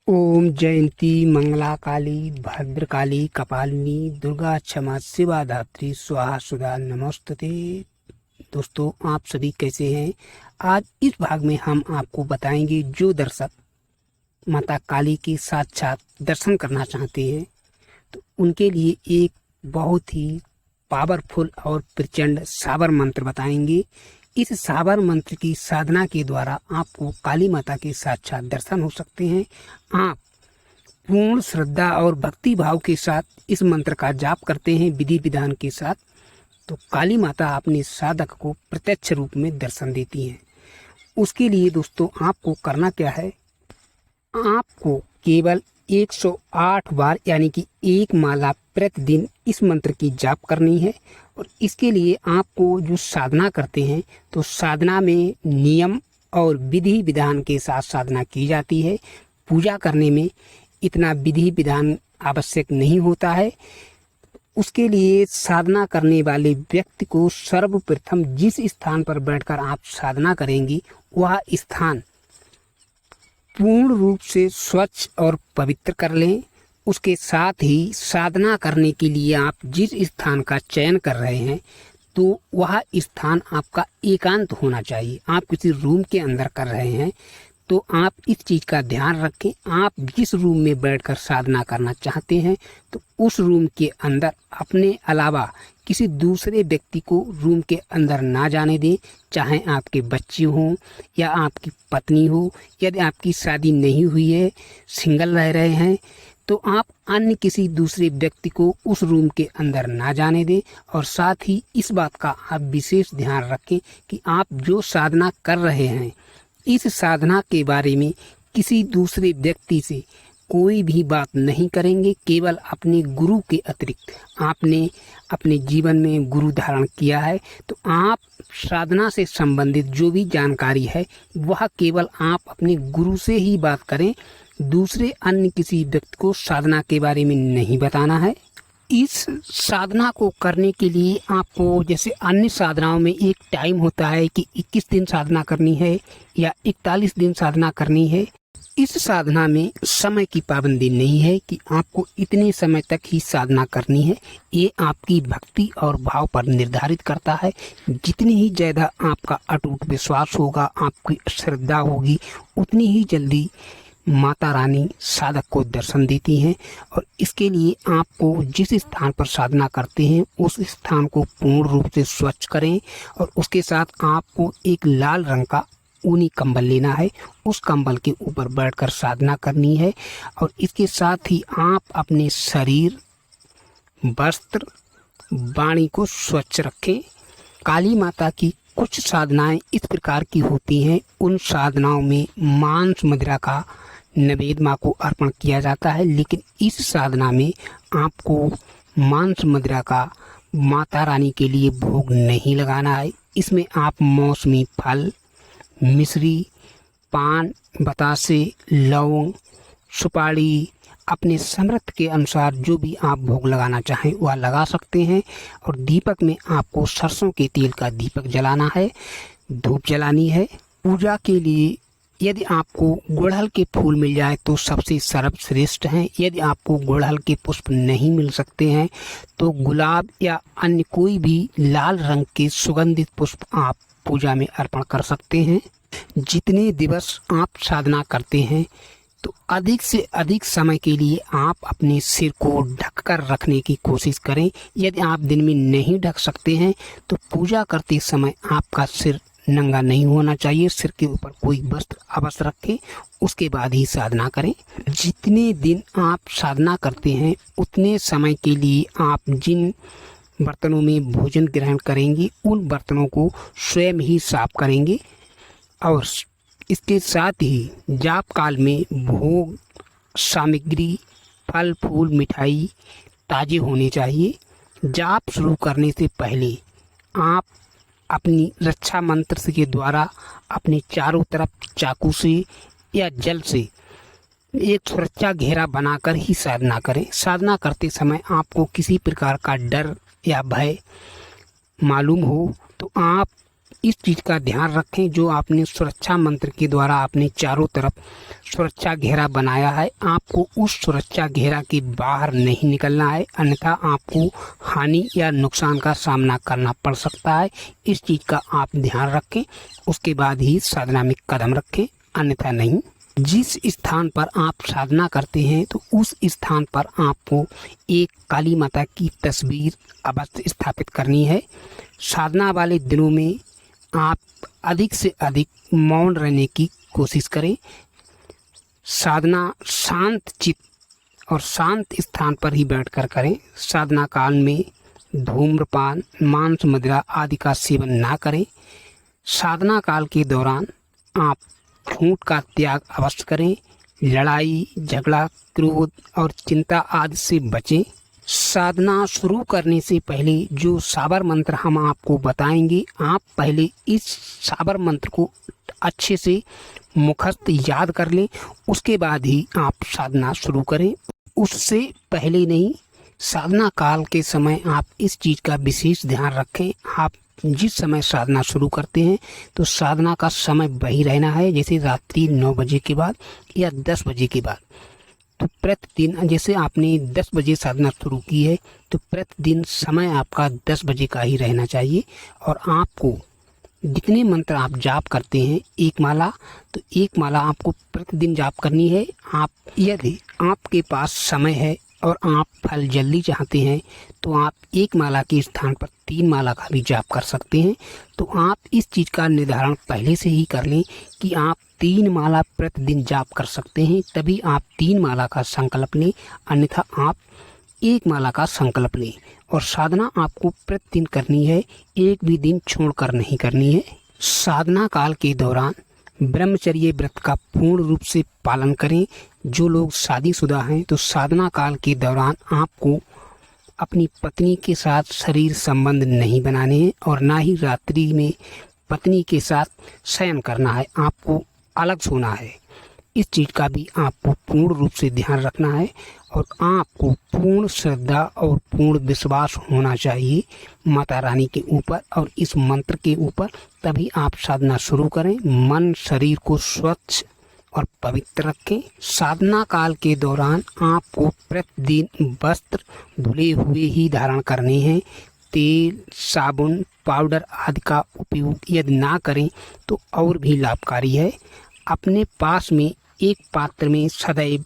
ओम जयंती मंगला काली भद्रकाली कपालिनी दुर्गा क्षमा शिवा धात्री स्वाहा सुधा नमोस्तुते। दोस्तों, आप सभी कैसे हैं? आज इस भाग में हम आपको बताएंगे जो दर्शक माता काली के साक्षात दर्शन करना चाहते हैं तो उनके लिए एक बहुत ही पावरफुल और प्रचंड साबर मंत्र बताएंगे। इस साबर मंत्र की साधना के द्वारा आपको काली माता के साक्षात दर्शन हो सकते हैं। आप पूर्ण श्रद्धा और भक्ति भाव के साथ इस मंत्र का जाप करते हैं विधि विधान के साथ, तो काली माता अपने साधक को प्रत्यक्ष रूप में दर्शन देती हैं। उसके लिए दोस्तों आपको करना क्या है, आपको केवल 108 बार यानी कि एक माला प्रतिदिन इस मंत्र की जाप करनी है। और इसके लिए आपको जो साधना करते हैं तो साधना में नियम और विधि विधान के साथ साधना की जाती है। पूजा करने में इतना विधि विधान आवश्यक नहीं होता है। उसके लिए साधना करने वाले व्यक्ति को सर्वप्रथम जिस स्थान पर बैठकर आप साधना करेंगी वह स्थान पूर्ण रूप से स्वच्छ और पवित्र कर लें। उसके साथ ही साधना करने के लिए आप जिस स्थान का चयन कर रहे हैं तो वह स्थान आपका एकांत होना चाहिए। आप किसी रूम के अंदर कर रहे हैं तो आप इस चीज़ का ध्यान रखें। आप जिस रूम में बैठकर साधना करना चाहते हैं तो उस रूम के अंदर अपने अलावा किसी दूसरे व्यक्ति को रूम के अंदर ना जाने दें, चाहे आपके बच्चे हों या आपकी पत्नी हो। यदि आपकी शादी नहीं हुई है, सिंगल रह रहे हैं, तो आप अन्य किसी दूसरे व्यक्ति को उस रूम के अंदर ना जाने दें। और साथ ही इस बात का आप विशेष ध्यान रखें कि आप जो साधना कर रहे हैं इस साधना के बारे में किसी दूसरे व्यक्ति से कोई भी बात नहीं करेंगे। केवल अपने गुरु के अतिरिक्त आपने अपने जीवन में गुरु धारण किया है तो आप साधना से संबंधित जो भी जानकारी है वह केवल आप अपने गुरु से ही बात करें। दूसरे अन्य किसी व्यक्ति को साधना के बारे में नहीं बताना है। इस साधना को करने के लिए आपको जैसे अन्य साधनाओं में एक टाइम होता है कि 21 दिन साधना करनी है या 41 दिन साधना करनी है, इस साधना में समय की पाबंदी नहीं है कि आपको इतने समय तक ही साधना करनी है। ये आपकी भक्ति और भाव पर निर्धारित करता है। जितनी ही ज़्यादा आपका अटूट विश्वास होगा, आपकी श्रद्धा होगी, उतनी ही जल्दी माता रानी साधक को दर्शन देती हैं। और इसके लिए आपको जिस स्थान पर साधना करते हैं उस स्थान को पूर्ण रूप से स्वच्छ करें और उसके साथ आपको एक लाल रंग का ऊनी कंबल लेना है। उस कंबल के ऊपर बैठकर साधना करनी है। और इसके साथ ही आप अपने शरीर, वस्त्र, वाणी को स्वच्छ रखें। काली माता की कुछ साधनाएं इस प्रकार की होती हैं, उन साधनाओं में मांस मदिरा का नैवेद्य माँ को अर्पण किया जाता है, लेकिन इस साधना में आपको मांस मदिरा का माता रानी के लिए भोग नहीं लगाना है। इसमें आप मौसमी फल, मिश्री, पान, बतासे, लौंग, सुपारी अपने सामर्थ्य के अनुसार जो भी आप भोग लगाना चाहें वह लगा सकते हैं। और दीपक में आपको सरसों के तेल का दीपक जलाना है, धूप जलानी है। पूजा के लिए यदि आपको गुड़हल के फूल मिल जाए तो सबसे सर्वश्रेष्ठ हैं। यदि आपको गुड़हल के पुष्प नहीं मिल सकते हैं तो गुलाब या अन्य कोई भी लाल रंग के सुगंधित पुष्प आप पूजा में अर्पण कर सकते हैं। जितने दिवस आप साधना करते हैं तो अधिक से अधिक समय के लिए आप अपने सिर को ढककर रखने की कोशिश करें। यदि आप दिन में नहीं ढक सकते हैं तो पूजा करते समय आपका सिर नंगा नहीं होना चाहिए। सिर के ऊपर कोई वस्त्र अवश्य रखें, उसके बाद ही साधना करें। जितने दिन आप साधना करते हैं उतने समय के लिए आप जिन बर्तनों में भोजन ग्रहण करेंगे उन बर्तनों को स्वयं ही साफ करेंगे। और इसके साथ ही जाप काल में भोग सामग्री, फल फूल, मिठाई ताज़े होने चाहिए। जाप शुरू करने से पहले आप अपनी रक्षा मंत्र के द्वारा अपने चारों तरफ चाकू से या जल से एक सुरक्षा घेरा बनाकर ही साधना करें। साधना करते समय आपको किसी प्रकार का डर या भय मालूम हो तो आप इस चीज़ का ध्यान रखें, जो आपने सुरक्षा मंत्र के द्वारा अपने चारों तरफ सुरक्षा घेरा बनाया है, आपको उस सुरक्षा घेरा के बाहर नहीं निकलना है, अन्यथा आपको हानि या नुकसान का सामना करना पड़ सकता है। इस चीज़ का आप ध्यान रखें, उसके बाद ही साधना में कदम रखें, अन्यथा नहीं। जिस स्थान पर आप साधना करते हैं तो उस स्थान पर आपको एक काली माता की तस्वीर अवश्य स्थापित करनी है। साधना वाले दिनों में आप अधिक से अधिक मौन रहने की कोशिश करें। साधना शांत चित्त और शांत स्थान पर ही बैठकर करें। साधना काल में धूम्रपान, मांस, मदिरा आदि का सेवन ना करें। साधना काल के दौरान आप झूठ का त्याग अवश्य करें। लड़ाई, झगड़ा, क्रोध और चिंता आदि से बचें। साधना शुरू करने से पहले जो साबर मंत्र हम आपको बताएंगे, आप पहले इस साबर मंत्र को अच्छे से मुखस्त याद कर लें, उसके बाद ही आप साधना शुरू करें। उससे पहले नहीं, साधना काल के समय आप इस चीज़ का विशेष ध्यान रखें। आप जिस समय साधना शुरू करते हैं तो साधना का समय वही रहना है, जैसे रात्रि 9 बजे के बाद या 10 बजे के बाद। तो प्रतिदिन, जैसे आपने 10 बजे साधना शुरू की है तो प्रतिदिन समय आपका 10 बजे का ही रहना चाहिए। और आपको जितने मंत्र आप जाप करते हैं, एक माला, तो एक माला आपको प्रतिदिन जाप करनी है। आप यदि आपके पास समय है और आप फल जल्दी चाहते हैं तो आप एक माला के स्थान पर 3 माला का भी जाप कर सकते हैं। तो आप इस चीज़ का निर्धारण पहले से ही कर लें कि आप 3 माला प्रतिदिन जाप कर सकते हैं, तभी आप 3 माला का संकल्प लें, अन्यथा आप एक माला का संकल्प लें। और साधना आपको प्रतिदिन करनी है, एक भी दिन छोड़कर नहीं करनी है। साधना काल के दौरान ब्रह्मचर्य व्रत का पूर्ण रूप से पालन करें। जो लोग शादीशुदा हैं तो साधना काल के दौरान आपको अपनी पत्नी के साथ शरीर संबंध नहीं बनाने हैं और ना ही रात्रि में पत्नी के साथ शयन करना है, आपको अलग सोना है। इस चीज़ का भी आपको पूर्ण रूप से ध्यान रखना है और आपको पूर्ण श्रद्धा और पूर्ण विश्वास होना चाहिए माता रानी के ऊपर और इस मंत्र के ऊपर, तभी आप साधना शुरू करें। मन शरीर को स्वच्छ और पवित्र रखें। साधना काल के दौरान आपको प्रतिदिन वस्त्र धुले हुए ही धारण करने हैं। तेल, साबुन, पाउडर आदि का उपयोग यदि ना करें तो और भी लाभकारी है। अपने पास में एक पात्र में सदैव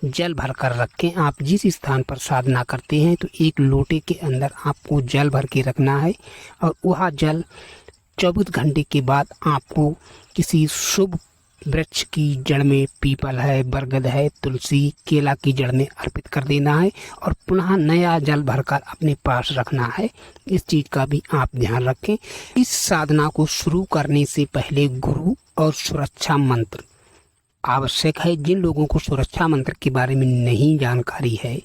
जल भर कर रखें। आप जिस स्थान पर साधना करते हैं तो एक लोटे के अंदर आपको जल भर के रखना है और वह जल 24 घंटे के बाद आपको किसी शुभ वृक्ष की जड़ में, पीपल है, बरगद है, तुलसी, केला की जड़ में अर्पित कर देना है और पुनः नया जल भरकर अपने पास रखना है। इस चीज़ का भी आप ध्यान रखें। इस साधना को शुरू करने से पहले गुरु और सुरक्षा मंत्र आवश्यक है। जिन लोगों को सुरक्षा मंत्र के बारे में नहीं जानकारी है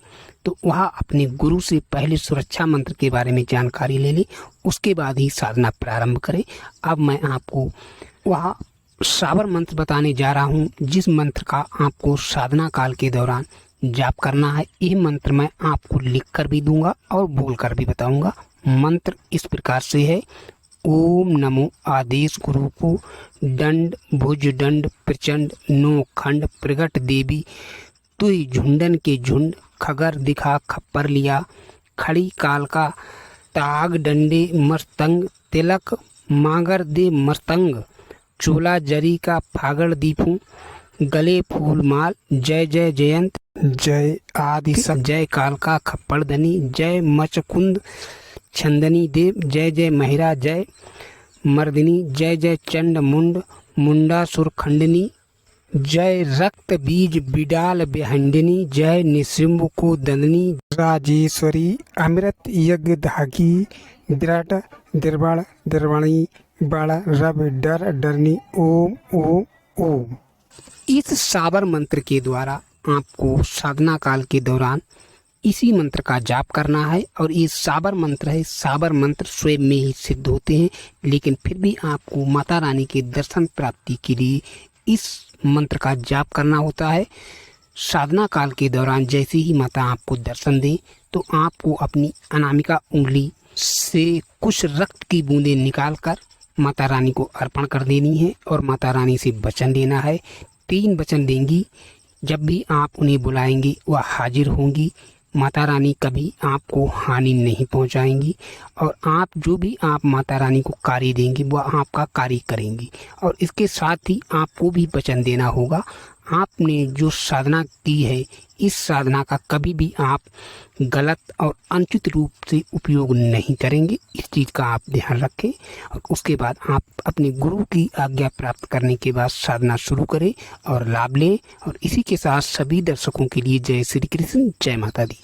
तो वह अपने गुरु से पहले सुरक्षा मंत्र के बारे में जानकारी ले लें, उसके बाद ही साधना प्रारंभ करें। अब मैं आपको वह साबर मंत्र बताने जा रहा हूँ, जिस मंत्र का आपको साधना काल के दौरान जाप करना है। यह मंत्र मैं आपको लिख कर भी दूंगा और बोल कर भी बताऊंगा। मंत्र इस प्रकार से है: ओम नमो आदेश गुरु को दंड भुज दंड प्रचंड नो खंड प्रगट देवी तुई झुंडन के झुंड खगर दिखा खप्पर लिया खड़ी काल का ताग डंडे मस्तंग तिलक मागर दे मस्तंग चोला जरी का फागड़ दीपू गले फूल माल जय जय जयंत जय आदि सब जय काल का खप्पड़ धनी जय मचकुंद छंदनी देव जय जय महिरा जय मर्दिनी जय जय चंड मुंड मुंडासुर खंडनी जय रक्त बीज बिडाल बेहंडिनी जय निसिंभ को दंदनी राजेश्वरी अमृत यज्ञ धागी विराट दिरबाड़ दिरवाणी बाड़ा रब डर डरनी ओम ओम ओम। इस साबर मंत्र के द्वारा आपको साधना काल के दौरान इसी मंत्र का जाप करना है और ये साबर मंत्र है। साबर मंत्र स्वयं में ही सिद्ध होते हैं, लेकिन फिर भी आपको माता रानी के दर्शन प्राप्ति के लिए इस मंत्र का जाप करना होता है। साधना काल के दौरान जैसे ही माता आपको दर्शन दें तो आपको अपनी अनामिका उंगली से कुछ रक्त की बूंदें निकालकर माता रानी को अर्पण कर देनी है और माता रानी से वचन लेना है। 3 वचन देंगी, जब भी आप उन्हें बुलाएंगे वह हाजिर होंगी। माता रानी कभी आपको हानि नहीं पहुंचाएंगी और आप जो भी आप माता रानी को कार्य देंगे वह आपका कार्य करेंगी। और इसके साथ ही आपको भी वचन देना होगा, आपने जो साधना की है इस साधना का कभी भी आप गलत और अनुचित रूप से उपयोग नहीं करेंगे। इस चीज़ का आप ध्यान रखें और उसके बाद आप अपने गुरु की आज्ञा प्राप्त करने के बाद साधना शुरू करें और लाभ लें। और इसी के साथ सभी दर्शकों के लिए जय श्री कृष्ण, जय माता दी।